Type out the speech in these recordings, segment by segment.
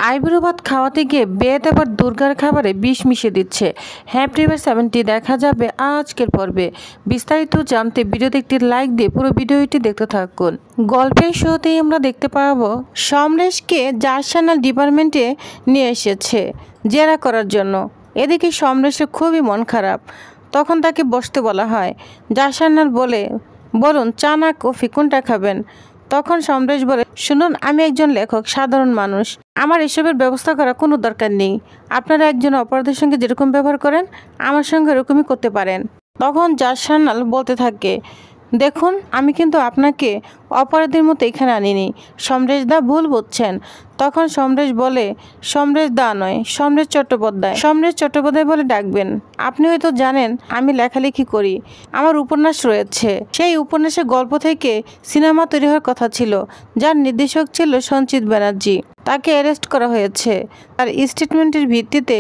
আইবুড়ো ভাত খাওয়াতে গিয়ে বেদ আবার দুর্গার খাবারে বিষ মিশিয়ে দিচ্ছে। হ্যাঁ প্রিভিয়াস 7টি দেখা যাবে আজকের পর্বে। বিস্তারিত জানতে ভিডিওতে একটি লাইক দিয়ে পুরো ভিডিওটি দেখতে থাকুন। গল্পের শুরুতেই আমরা দেখতে পাবো সমরেশকে জার্সানাল ডিপার্টমেন্টে নিয়ে এসেছে জেরা করার জন্য। এদিকে সমরেশের খুবই মন খারাপ। তখন তাকে বসতে বলা হয়। জার্সানাল বলুন চা না কফি কোনটা খাবেন? তখন সমরেশ বলে, শুনুন আমি একজন লেখক, সাধারণ মানুষ, আমার এসবের ব্যবস্থা করার কোনো দরকার নেই। আপনারা একজন অপরাধের সঙ্গে যেরকম ব্যবহার করেন আমার সঙ্গে এরকমই করতে পারেন। তখন জার্সানাল বলতে থাকে, দেখুন আমি কিন্তু আপনাকে অপরাধীর মতো এখানে আনিনি, সমরেশ দা ভুল বুঝছেন। তখন সমরেশ বলে, সমরেশ দা নয়, সমরেশ চট্টোপাধ্যায় বলে ডাকবেন। আপনি হয়তো জানেন আমি লেখালেখি করি, আমার উপন্যাস রয়েছে। সেই উপন্যাসের গল্প থেকে সিনেমা তৈরি হওয়ার কথা ছিল, যার নির্দেশক ছিল সঞ্চিত ব্যানার্জি। তাকে অ্যারেস্ট করা হয়েছে। তার স্টেটমেন্টের ভিত্তিতে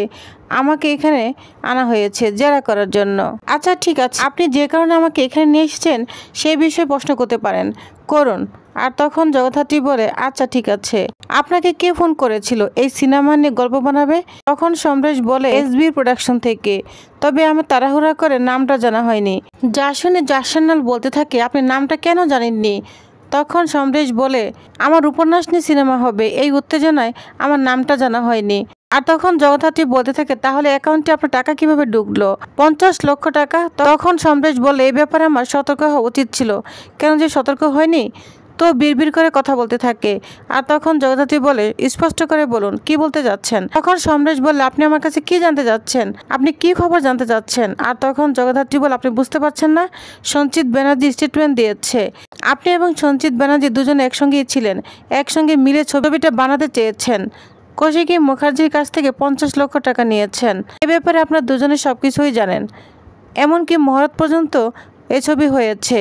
আমাকে এখানে আনা হয়েছে জেরা করার জন্য। আচ্ছা ঠিক আছে, আপনি যে কারণে আমাকে এখানে নিয়ে এসেছেন সেই বিষয়ে প্রশ্ন করতে পারেন, করুন। আর তখন জগদ্ধাত্রী বলে, আচ্ছা ঠিক আছে, আপনাকে কে ফোন করেছিল এই সিনেমা নিয়ে গল্প বানাবে? তখন সমরেশ বলে, এসবি প্রোডাকশন থেকে, তবে আমি তাড়াহুড়া করে নামটা জানা হয়নি। যা শুনে জার্সানাল বলতে থাকে, আপনি নামটা কেন জানেননি? তখন সমরেশ বলে, আমার উপন্যাস নিয়ে সিনেমা হবে, এই উত্তেজনায় আমার নামটা জানা হয়নি। আর তখন জগদ্ধাত্রী বলতে থাকে, তাহলে অ্যাকাউন্টে আপনার টাকা কিভাবে ঢুকলো? 50 লক্ষ টাকা। তখন সমরেশ বলে, এই ব্যাপারে আমার সতর্ক হওয়া উচিত ছিল, কেন যে সতর্ক হয়নি? তো বিড়বিড় করে কথা বলতে থাকে। আর তখন জগদ্ধাত্রী বলে, স্পষ্ট করে বলুন কি বলতে যাচ্ছেন? তখন সমরেশ বলে, আপনি আমার কাছে কি জানতে যাচ্ছেন? আপনি কি খবর জানতে চাচ্ছেন? আর তখন জগদ্ধাত্রী বলে, আপনি বুঝতে পারছেন না? সঞ্চিত ব্যানার্জি স্টেটমেন্ট দিয়েছে। আপনি এবং সঞ্চিত ব্যানার্জি দুজনে একসঙ্গেই ছিলেন, একসঙ্গে মিলে ছবিটা বানাতে চেয়েছেন। কৌশিকী মুখার্জির কাছ থেকে 50 লক্ষ টাকা নিয়েছেন। এ ব্যাপারে আপনার দুজনে সবকিছুই জানেন, এমনকি মহরত পর্যন্ত এ ছবি হয়েছে।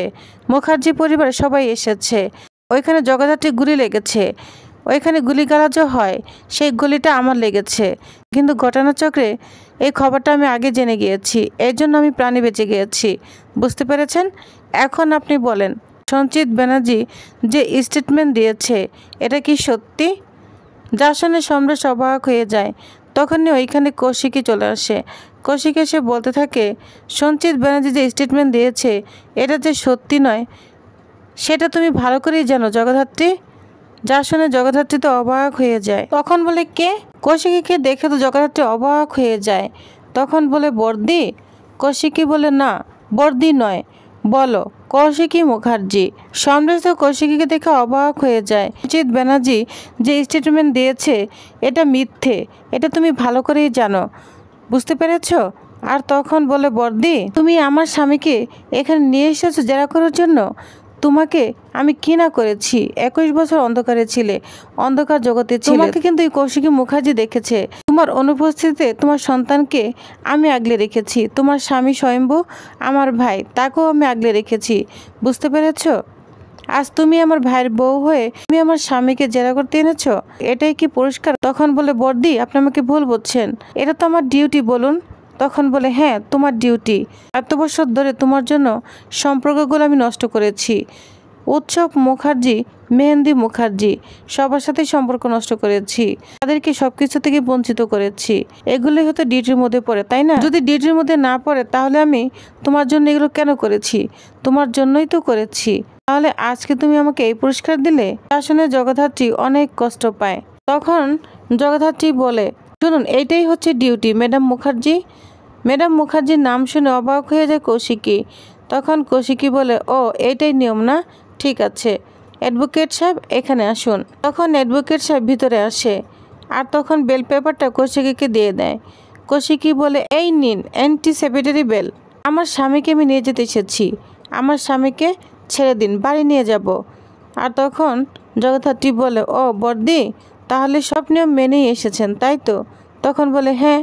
মুখার্জি পরিবারের সবাই এসেছে। ওইখানে জগদ্ধাত্রী গুলি লেগেছে, ওইখানে গুলিগালাজও হয়, সেই গুলিটা আমার লেগেছে। কিন্তু ঘটনাচক্রে এই খবরটা আমি আগে জেনে গিয়েছি, এর জন্য আমি প্রাণে বেঁচে গিয়েছি। বুঝতে পেরেছেন? এখন আপনি বলেন, সঞ্চিত ব্যানার্জি যে স্টেটমেন্ট দিয়েছে এটা কি সত্যি? যার শুনে সমরেশ অবাক হয়ে যায়। তখনই ওইখানে কৌশিকী চলে আসে। কৌশিকী এসে বলতে থাকে, সঞ্চিত ব্যানার্জি যে স্টেটমেন্ট দিয়েছে এটা যে সত্যি নয় সেটা তুমি ভালো করেই জানো জগদ্ধাত্রী। যার শুনে জগদ্ধাত্রী তো অবাক হয়ে যায়। তখন বলে, কে? কৌশিকীকে দেখে তো জগদ্ধাত্রী অবাক হয়ে যায়। তখন বলে, বর্দি। কৌশিকী বলে, না বর্দি নয়, বলো কৌশিকী মুখার্জি। সমরেশ তো কৌশিকীকে দেখে অবাক হয়ে যায়। সঞ্চিত ব্যানার্জি যে স্টেটমেন্ট দিয়েছে এটা মিথ্যে, এটা তুমি ভালো করেই জানো, বুঝতে পেরেছ? আর তখন বলে, বর্দি তুমি আমার স্বামীকে এখানে নিয়ে এসেছো জেরা করার জন্য। তোমাকে আমি কি না করেছি? 21 বছর অন্ধকারে ছিলে, অন্ধকার জগতে ছিলে। তোমাকে কিন্তু এই কৌশিকী মুখার্জি দেখেছে। তোমার অনুপস্থিতিতে তোমার সন্তানকে আমি আগলে রেখেছি। তোমার স্বামী স্বয়ম্ভু, আমার ভাই, তাকেও আমি আগলে রেখেছি। বুঝতে পেরেছ? আজ তুমি আমার ভাইয়ের বউ হয়ে তুমি আমার স্বামীকে জেরা করতে এনেছো, এটাই কি পুরস্কার? তখন বলে, বর্দি আপনি আমাকে ভুল বুঝছেন, এটা তো আমার ডিউটি। বলুন। তখন বলে, হ্যাঁ তোমার ডিউটি। এত বছর ধরে তোমার জন্য সম্পর্কগুলো আমি নষ্ট করেছি। উৎসব মুখার্জি, মেহেন্দি মুখার্জি, সবার সাথে সম্পর্ক নষ্ট করেছি, তাদেরকে সবকিছু থেকে বঞ্চিত করেছি। এগুলোই হয়তো ডিউটির মধ্যে পড়ে, তাই না? যদি ডিউটির মধ্যে না পড়ে তাহলে আমি তোমার জন্য এগুলো কেন করেছি? তোমার জন্যই তো করেছি। তাহলে আজকে তুমি আমাকে এই পুরস্কার দিলে? তা শুনে জগদ্ধাত্রী অনেক কষ্ট পায়। তখন জগদ্ধাত্রী বলে, শুনুন এইটাই হচ্ছে ডিউটি ম্যাডাম মুখার্জি। ম্যাডাম মুখার্জির নাম শুনে অবাক হয়ে যায় কৌশিকী। তখন কৌশিকী বলে, ও এইটাই নিয়ম না? ঠিক আছে, অ্যাডভোকেট সাহেব এখানে আসুন। তখন অ্যাডভোকেট সাহেব ভিতরে আসে আর তখন বেল পেপারটা কৌশিকীকে দিয়ে দেয়। কৌশিকী বলে, এই নিন অ্যান্টিসিপেটরি বেল। আমার স্বামীকে আমি নিয়ে যেতে এসেছি, আমার স্বামীকে ছেড়ে দিন, বাড়ি নিয়ে যাব। আর তখন জগদ্ধাত্রী বলে, ও বর্দি তাহলে সব নিয়ম মেনেই এসেছেন তাই তো? তখন বলে, হ্যাঁ,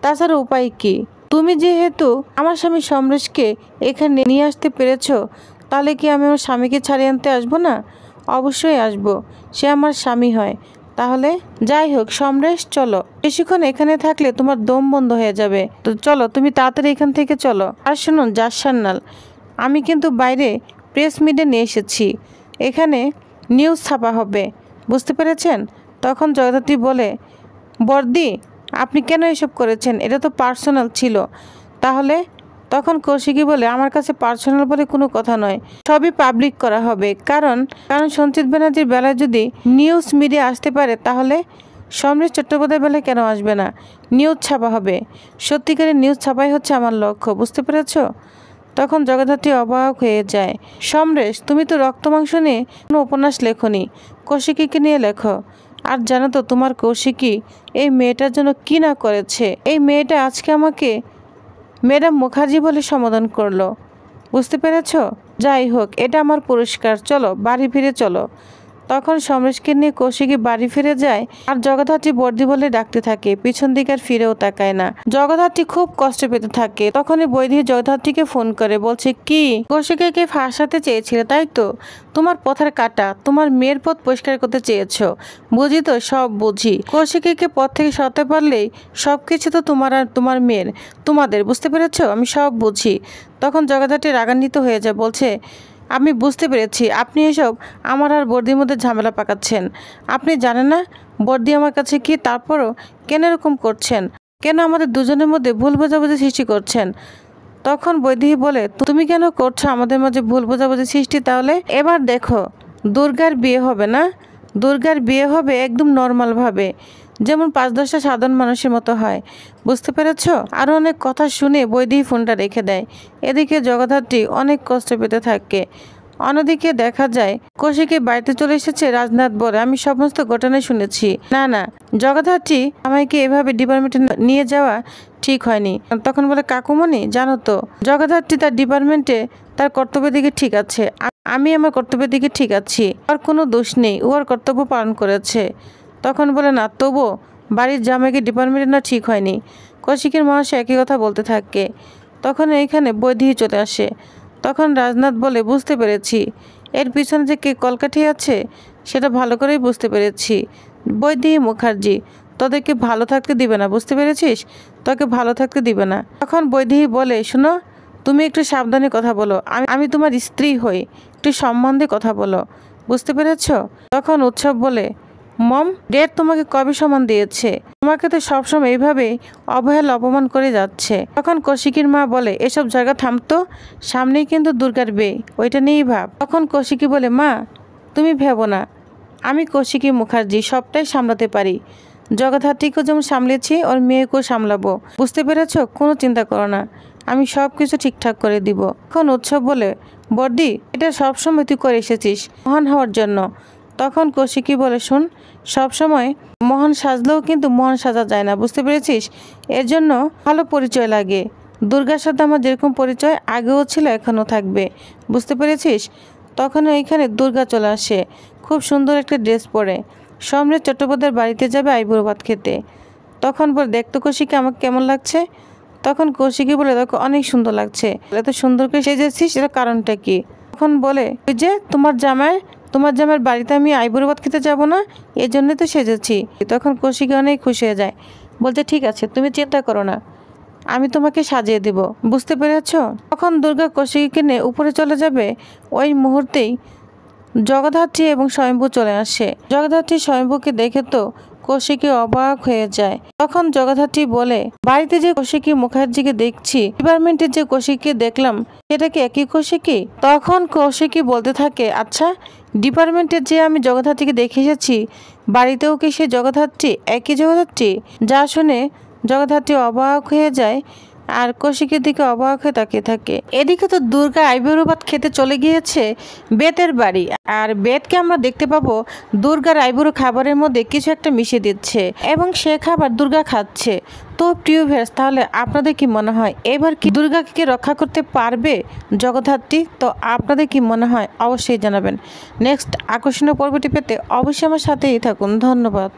তাছাড়া উপায় কি? তুমি যেহেতু আমার স্বামী সমরেশকে এখানে নিয়ে আসতে পেরেছ, তাহলে কি আমি আমার স্বামীকে ছাড়িয়ে আনতে আসবো না? অবশ্যই আসবো, সে আমার স্বামী হয়। তাহলে যাই হোক সমরেশ, চলো, বেশিক্ষণ এখানে থাকলে তোমার দম বন্ধ হয়ে যাবে, তো চলো তুমি তাড়াতাড়ি এখান থেকে চলো। আর শুনুন জার্সানাল, আমি কিন্তু বাইরে প্রেস মিটে নিয়ে এসেছি, এখানে নিউজ ছাপা হবে, বুঝতে পেরেছেন? তখন জগদ্ধাত্রী বলে, বর্দি আপনি কেন এসব করেছেন? এটা তো পার্সোনাল ছিল। তাহলে? তখন কৌশিকী বলে, আমার কাছে পার্সোনাল বলে কোনো কথা নয়, সবই পাবলিক করা হবে। কারণ সঞ্চিত ব্যানার্জির বেলায় যদি নিউজ মিডিয়া আসতে পারে, তাহলে সমরেশ চট্টোপাধ্যায়ের বেলায় কেন আসবে না? নিউজ ছাপা হবে। সত্যিকারের নিউজ ছাপাই হচ্ছে আমার লক্ষ্য, বুঝতে পেরেছ? তখন জগদ্ধাত্রী অবাক হয়ে যায়। সমরেশ, তুমি তো রক্ত মাংস নিয়ে কোনো উপন্যাস লেখনি, কৌশিকীকে নিয়ে লেখো। আর জানো তো তোমার কৌশিকী এই মেয়েটার জন্য কি না করেছে? এই মেয়েটা আজকে আমাকে ম্যাডাম মুখার্জি বলে সম্বোধন করলো, বুঝতে পেরেছ? যাই হোক, এটা আমার পুরস্কার, চলো বাড়ি ফিরে চলো। তখন সমরেশকে নিয়ে কৌশিকী বাড়ি ফিরে যায় আর জগদ্ধাত্রী বর্দি বলে ডাকতে থাকে, পিছন দিকে আর ফিরেও তাকায় না। জগদ্ধাত্রী খুব কষ্ট পেতে থাকে। তখনই বৈদেহী জগদ্ধাত্রীকে ফোন করে বলছে, কি কৌশিকীকে ফাঁসাতে চেয়েছিলে তাই তো? তোমার পথের কাটা, তোমার মেয়ের পথ পরিষ্কার করতে চেয়েছ। বুঝি তো, সব বুঝি। কৌশিকীকে পথ থেকে সরাতে পারলেই সবকিছু তো তোমার আর তোমার মেয়ের, তোমাদের, বুঝতে পেরেছ? আমি সব বুঝি। তখন জগদ্ধাত্রী রাগান্বিত হয়ে যায়, বলছে, আমি বুঝতে পেরেছি আপনি এসব আমার আর বর্দির মধ্যে ঝামেলা পাকাচ্ছেন। আপনি জানেন না বর্দি আমার কাছে কি? তারপরও কেন এরকম করছেন? কেন আমাদের দুজনের মধ্যে ভুল বোঝাবুঝি সৃষ্টি করছেন? তখন বৈদেহী বলে, তুমি কেন করছো আমাদের মাঝে ভুল বোঝাবুঝি সৃষ্টি? তাহলে এবার দেখো, দুর্গার বিয়ে হবে না, দুর্গার বিয়ে হবে একদম নর্মালভাবে, যেমন 5-10টা সাধারণ মানুষের মতো হয়, বুঝতে পেরেছ? আরও অনেক কথা শুনে বৈদেহী ফোনটা রেখে দেয়। এদিকে জগদ্ধাত্রী অনেক কষ্ট পেতে থাকে। অন্যদিকে দেখা যায় কৌশিকী বাড়িতে চলে এসেছে। রাজনাথ বলে, আমি সমস্ত ঘটনাই শুনেছি। না না জগদ্ধাত্রী, আমাকে এভাবে ডিপার্টমেন্টে নিয়ে যাওয়া ঠিক হয়নি। তখন বলে, কাকুমণি জানো তো, জগদ্ধাত্রী তার ডিপার্টমেন্টে তার কর্তব্যের দিকে ঠিক আছে, আমি আমার কর্তব্যের দিকে ঠিক আছি, আর কোনো দোষ নেই, ও আর কর্তব্য পালন করেছে। তখন বলে, না তবুও বাড়ির জামাইকে ডিপার্টমেন্টে না ঠিক হয়নি। কৌশিকের মহাশয় একই কথা বলতে থাকে। তখন এইখানে বৈদেহী চলে আসে। তখন রাজনাথ বলে, বুঝতে পেরেছি এর পিছনে যে কে কলকাঠি আছে সেটা ভালো করেই বুঝতে পেরেছি। বৈদেহী মুখার্জি তোদেরকে ভালো থাকতে দিবে না, বুঝতে পেরেছিস? তোকে ভালো থাকতে দিবে না। তখন বৈদেহী বলে, শোনো, তুমি একটু সাবধানে কথা বলো, আমি তোমার স্ত্রী হই, একটু সম্বন্ধে কথা বলো, বুঝতে পেরেছ? তখন উৎসব বলে, মম, ডেড তোমাকে কবে সম্মান দিয়েছে? তোমাকে তো সবসময় এইভাবে অবহেলা অপমান করে যাচ্ছে। তখন কৌশিকীর মা বলে, এসব জায়গা থামতো, সামনেই কিন্তু দুর্গার বিয়ে, ওইটা নিয়েই ভাব। তখন কৌশিকী বলে, মা তুমি ভেবো না, আমি কৌশিকী মুখার্জি সবটাই সামলাতে পারি। জগদ্ধাত্রীকেও যেমন সামলেছি, ওর মেয়েকেও সামলাবো, বুঝতে পেরেছ? কোনো চিন্তা করো না, আমি সব কিছু ঠিকঠাক করে দিব। তখন উৎসব বলে, বর্দি এটা সবসময় তুই করে এসেছিস মহান হওয়ার জন্য। তখন কৌশিকী বলে, শোন, সবসময় মহান সাজলেও কিন্তু মহান সাজা যায় না, বুঝতে পেরেছিস? এর জন্য ভালো পরিচয় লাগে। দুর্গার সাথে আমার যেরকম পরিচয় আগেও ছিল, এখনও থাকবে, বুঝতে পেরেছিস? তখন ওইখানে দুর্গা চলে আসে, খুব সুন্দর একটা ড্রেস পরে। সমরেশ চট্টোপাধ্যায়ের বাড়িতে যাবে আইবুড়ো ভাত খেতে। তখন বলে, দেখতো কৌশিকী আমাকে কেমন লাগছে? তখন কৌশিকী বলে, দেখো অনেক সুন্দর লাগছে। এত সুন্দর করে সেজেছিস, এর কারণটা কি? তখন বলে, ওই যে তোমার জামাইয়ের বাড়িতে আমি আইবুড়ো ভাত খেতে যাবো না, এই জন্যই তো সেজেছি। তখন কৌশিকী অনেক খুশি হয়ে যায়, বলছে, ঠিক আছে তুমি চিন্তা করো না, আমি তোমাকে সাজিয়ে দেব, বুঝতে পেরেছ? তখন দুর্গা কৌশিকীকে নিয়ে উপরে চলে যাবে। ওই মুহূর্তেই জগদ্ধাত্রী এবং স্বয়ম্ভু চলে আসে। জগদ্ধাত্রী স্বয়ম্ভুকে দেখে তো কৌশিকী অবাক হয়ে যায়। তখন জগদ্ধাত্রী বলে, বাড়িতে যে কৌশিকী মুখার্জিকে দেখছি, ডিপার্টমেন্টে যে কৌশিকীকে দেখলাম, সেটা কি একই কৌশিকী? তখন কৌশিকী বলতে থাকে, আচ্ছা ডিপার্টমেন্টে যে আমি জগদ্ধাত্রীকে দেখে এসেছি, বাড়িতেও কি সে জগদ্ধাত্রী একই জগদ্ধাত্রী? যা শুনে জগদ্ধাত্রী অবাক হয়ে যায় আর কৌশিকীর দিকে অবাক হয়ে তাকিয়ে থাকে। এদিকে তো দুর্গা আইবুড়ো ভাত খেতে চলে গিয়েছে বেতের বাড়ি, আর বেতকে আমরা দেখতে পাবো দুর্গার আইবুড়ো খাবারের মধ্যে কিছু একটা মিশিয়ে দিচ্ছে এবং সে খাবার দুর্গা খাচ্ছে। তো প্রিয় ভিউয়ার্স, তাহলে আপনাদের কি মনে হয় এবার কি দুর্গাকে রক্ষা করতে পারবে জগদ্ধাত্রী? তো আপনাদের কি মনে হয় অবশ্যই জানাবেন। নেক্সট আকর্ষণীয় পর্বটি পেতে অবশ্যই আমার সাথেই থাকুন। ধন্যবাদ।